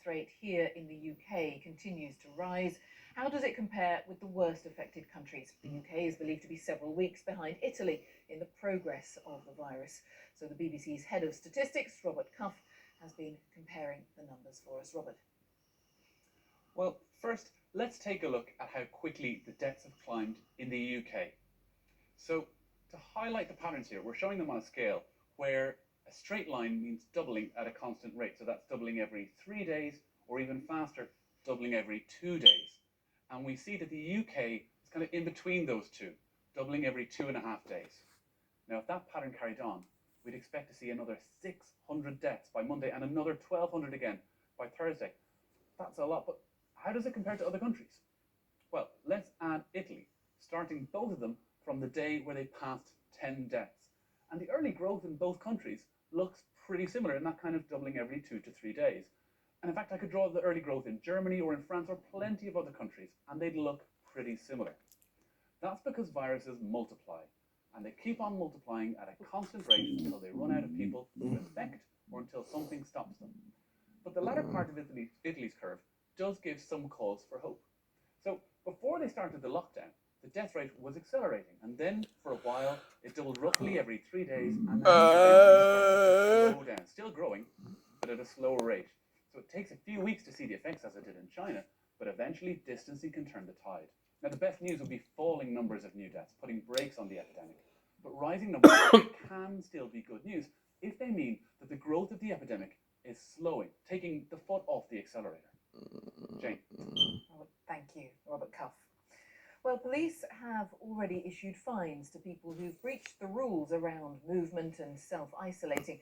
death rate here in the UK continues to rise. How does it compare with the worst affected countries? The UK is believed to be several weeks behind Italy in the progress of the virus. So the BBC's head of statistics, Robert Cuff, has been comparing the numbers for us. Robert. Well, first, let's take a look at how quickly the deaths have climbed in the UK. So, to highlight the patterns here, we're showing them on a scale where a straight line means doubling at a constant rate. So that's doubling every 3 days, or even faster, doubling every 2 days. And we see that the UK is kind of in between those two, doubling every 2.5 days. Now, if that pattern carried on, we'd expect to see another 600 deaths by Monday and another 1,200 again by Thursday. That's a lot, but how does it compare to other countries? Well, let's add Italy, starting both of them from the day where they passed 10 deaths. And the early growth in both countries looks pretty similar in that kind of doubling every 2 to 3 days. And in fact, I could draw the early growth in Germany or in France or plenty of other countries, and they'd look pretty similar. That's because viruses multiply, and they keep on multiplying at a constant rate until they run out of people to infect or until something stops them. But the latter part of Italy's curve does give some cause for hope. So before they started the lockdown, the death rate was accelerating, and then for a while it doubled roughly every 3 days, and then eventually started to slow down, still growing, but at a slower rate. So it takes a few weeks to see the effects as it did in China, but eventually distancing can turn the tide. Now the best news would be falling numbers of new deaths, putting brakes on the epidemic. But rising numbers can still be good news if they mean that the growth of the epidemic is slowing, taking the foot off the accelerator. Jane. Oh, thank you, Robert Cuff. Well, police have already issued fines to people who've breached the rules around movement and self-isolating.